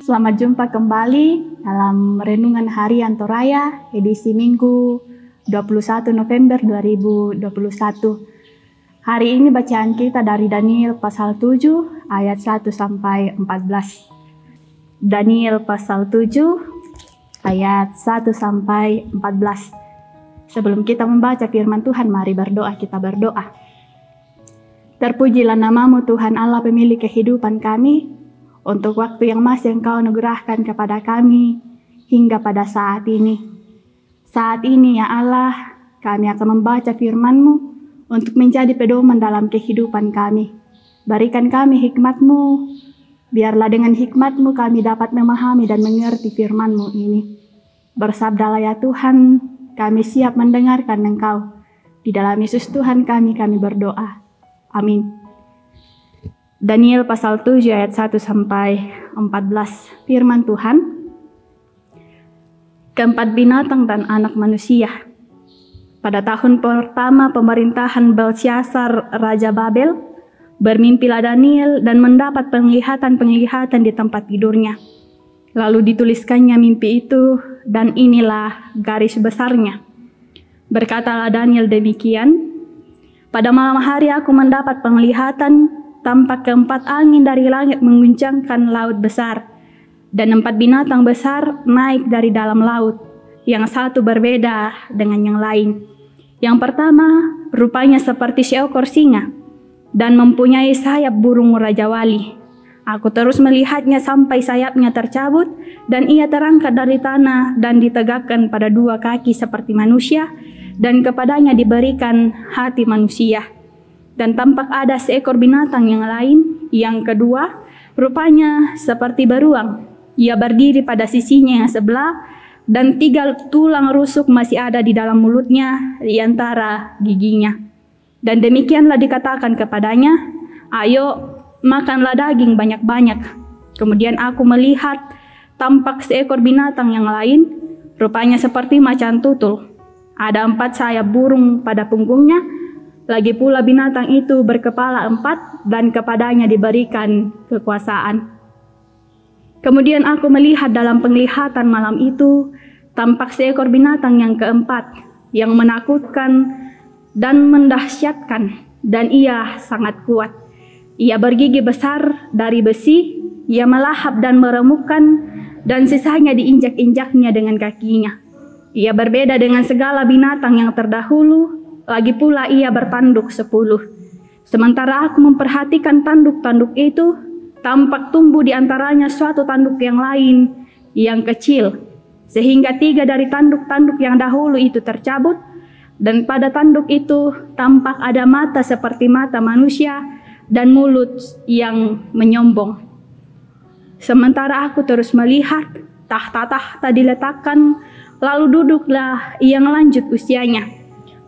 Selamat jumpa kembali dalam Renungan Harian Toraya edisi Minggu 21 November 2021. Hari ini bacaan kita dari Daniel pasal 7 ayat 1 sampai 14. Daniel pasal 7 ayat 1 sampai 14. Sebelum kita membaca firman Tuhan, mari kita berdoa. Terpujilah namamu Tuhan Allah pemilik kehidupan kami, untuk waktu yang masih Engkau anugerahkan kepada kami hingga pada saat ini. Saat ini ya Allah, kami akan membaca firman-Mu untuk menjadi pedoman dalam kehidupan kami. Berikan kami hikmat-Mu, biarlah dengan hikmat-Mu kami dapat memahami dan mengerti firman-Mu ini. Bersabdalah ya Tuhan, kami siap mendengarkan Engkau. Di dalam Yesus Tuhan kami berdoa. Amin. Daniel pasal 7 ayat 1 sampai 14. Firman Tuhan. Keempat binatang dan anak manusia. Pada tahun pertama pemerintahan Belsyazar Raja Babel, bermimpilah Daniel dan mendapat penglihatan-penglihatan di tempat tidurnya. Lalu dituliskannya mimpi itu, dan inilah garis besarnya. Berkatalah Daniel demikian, pada malam hari aku mendapat penglihatan, tampak keempat angin dari langit mengguncangkan laut besar, dan 4 binatang besar naik dari dalam laut, yang satu berbeda dengan yang lain. Yang pertama, rupanya seperti seekor singa, dan mempunyai sayap burung rajawali. Aku terus melihatnya sampai sayapnya tercabut, dan ia terangkat dari tanah dan ditegakkan pada 2 kaki seperti manusia, dan kepadanya diberikan hati manusia. Dan tampak ada seekor binatang yang lain, yang kedua, rupanya seperti beruang. Ia berdiri pada sisinya yang sebelah, dan 3 tulang rusuk masih ada di dalam mulutnya, di antara giginya. Dan demikianlah dikatakan kepadanya, ayo, makanlah daging banyak-banyak. Kemudian aku melihat, tampak seekor binatang yang lain, rupanya seperti macan tutul. Ada 4 sayap burung pada punggungnya. Lagi pula binatang itu berkepala 4 dan kepadanya diberikan kekuasaan. Kemudian aku melihat dalam penglihatan malam itu, tampak seekor binatang yang keempat, yang menakutkan dan mendahsyatkan, dan ia sangat kuat. Ia bergigi besar dari besi, ia melahap dan meremukkan, dan sisanya diinjak-injaknya dengan kakinya. Ia berbeda dengan segala binatang yang terdahulu. Lagi pula ia bertanduk 10. Sementara aku memperhatikan tanduk-tanduk itu, tampak tumbuh di antaranya suatu tanduk yang lain, yang kecil, sehingga 3 dari tanduk-tanduk yang dahulu itu tercabut, dan pada tanduk itu tampak ada mata seperti mata manusia, dan mulut yang menyombong. Sementara aku terus melihat, tahta-tahta diletakkan, lalu duduklah yang lanjut usianya.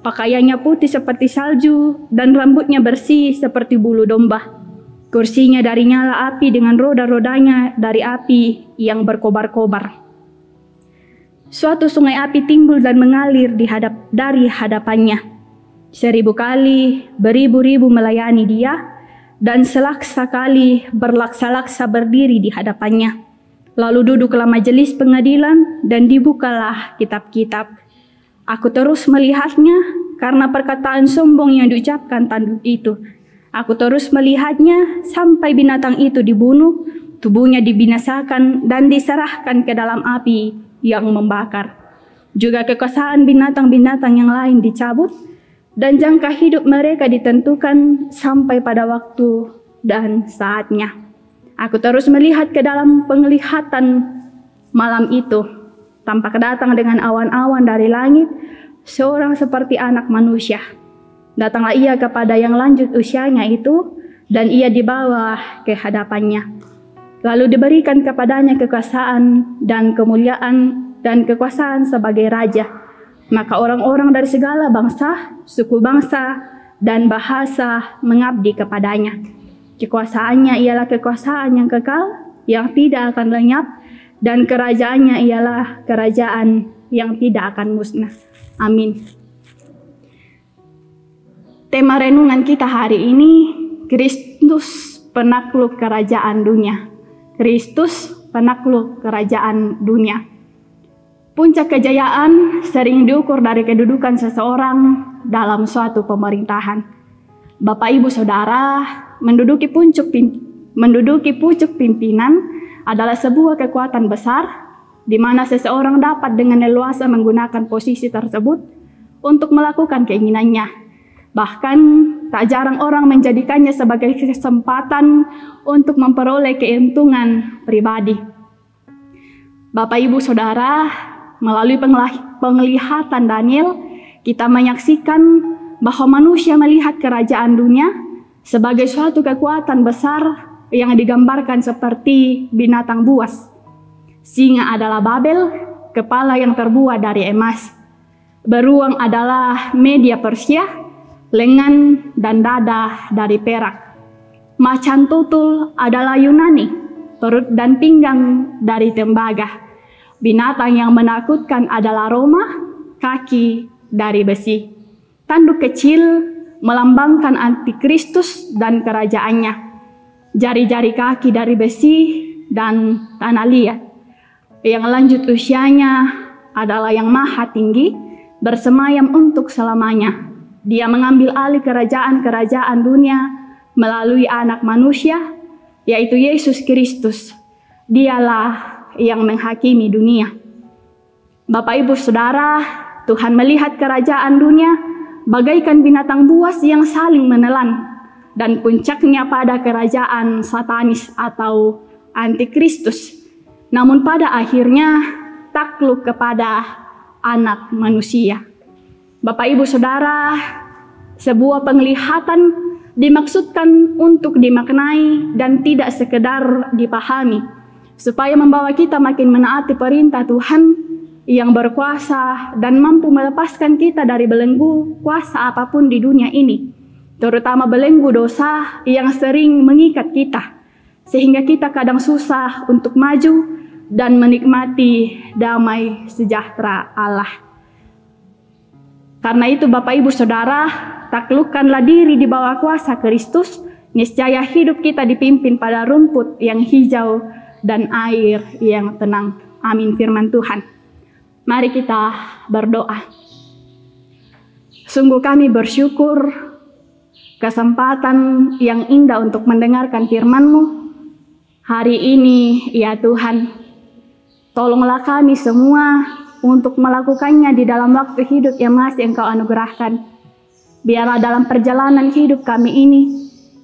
Pakaiannya putih seperti salju, dan rambutnya bersih seperti bulu domba. Kursinya dari nyala api dengan roda-rodanya dari api yang berkobar-kobar. Suatu sungai api timbul dan mengalir dari hadapannya. 1000 kali, beribu-ribu melayani dia, dan selaksa kali berlaksa-laksa berdiri di hadapannya. Lalu duduklah majelis pengadilan, dan dibukalah kitab-kitab. Aku terus melihatnya karena perkataan sombong yang diucapkan tanduk itu. Aku terus melihatnya sampai binatang itu dibunuh, tubuhnya dibinasakan dan diserahkan ke dalam api yang membakar. Juga kekuasaan binatang-binatang yang lain dicabut, dan jangka hidup mereka ditentukan sampai pada waktu dan saatnya. Aku terus melihat ke dalam penglihatan malam itu. Tampak datang dengan awan-awan dari langit, seorang seperti anak manusia. Datanglah ia kepada yang lanjut usianya itu, dan ia dibawa ke hadapannya. Lalu diberikan kepadanya kekuasaan dan kemuliaan dan kekuasaan sebagai raja. Maka orang-orang dari segala bangsa, suku bangsa, dan bahasa mengabdi kepadanya. Kekuasaannya ialah kekuasaan yang kekal, yang tidak akan lenyap, dan kerajaannya ialah kerajaan yang tidak akan musnah. Amin. Tema renungan kita hari ini, Kristus penakluk kerajaan dunia. Kristus penakluk kerajaan dunia. Puncak kejayaan sering diukur dari kedudukan seseorang dalam suatu pemerintahan. Bapak Ibu Saudara, menduduki pucuk pimpinan adalah sebuah kekuatan besar di mana seseorang dapat dengan leluasa menggunakan posisi tersebut untuk melakukan keinginannya. Bahkan tak jarang orang menjadikannya sebagai kesempatan untuk memperoleh keuntungan pribadi. Bapak Ibu Saudara, melalui penglihatan Daniel, kita menyaksikan bahwa manusia melihat kerajaan dunia sebagai suatu kekuatan besar yang digambarkan seperti binatang buas. Singa adalah Babel, kepala yang terbuat dari emas. Beruang adalah media Persia, lengan dan dada dari perak. Macan tutul adalah Yunani, perut dan pinggang dari tembaga. Binatang yang menakutkan adalah Roma, kaki dari besi. Tanduk kecil melambangkan antikristus dan kerajaannya. Jari-jari kaki dari besi dan tanah liat. Yang lanjut usianya adalah yang maha tinggi, bersemayam untuk selamanya. Dia mengambil alih kerajaan-kerajaan dunia melalui anak manusia, yaitu Yesus Kristus. Dialah yang menghakimi dunia. Bapak Ibu Saudara, Tuhan melihat kerajaan dunia bagaikan binatang buas yang saling menelan, dan puncaknya pada kerajaan satanis atau antikristus. Namun pada akhirnya takluk kepada anak manusia. Bapak Ibu Saudara, sebuah penglihatan dimaksudkan untuk dimaknai dan tidak sekedar dipahami, supaya membawa kita makin menaati perintah Tuhan yang berkuasa dan mampu melepaskan kita dari belenggu kuasa apapun di dunia ini, terutama belenggu dosa yang sering mengikat kita, sehingga kita kadang susah untuk maju dan menikmati damai sejahtera Allah. Karena itu Bapak Ibu Saudara, taklukkanlah diri di bawah kuasa Kristus, niscaya hidup kita dipimpin pada rumput yang hijau dan air yang tenang. Amin firman Tuhan. Mari kita berdoa. Sungguh kami bersyukur kesempatan yang indah untuk mendengarkan firman-Mu hari ini, ya Tuhan. Tolonglah kami semua untuk melakukannya di dalam waktu hidup yang masih Engkau anugerahkan. Biarlah dalam perjalanan hidup kami ini,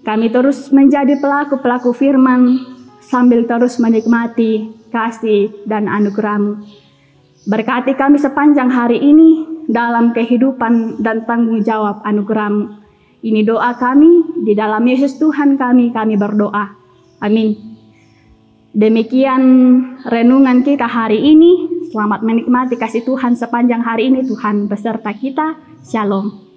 kami terus menjadi pelaku-pelaku firman, sambil terus menikmati kasih dan anugerah-Mu. Berkati kami sepanjang hari ini dalam kehidupan dan tanggung jawab anugerah-Mu. Ini doa kami, di dalam Yesus Tuhan kami berdoa. Amin. Demikian renungan kita hari ini. Selamat menikmati kasih Tuhan sepanjang hari ini. Tuhan beserta kita. Shalom.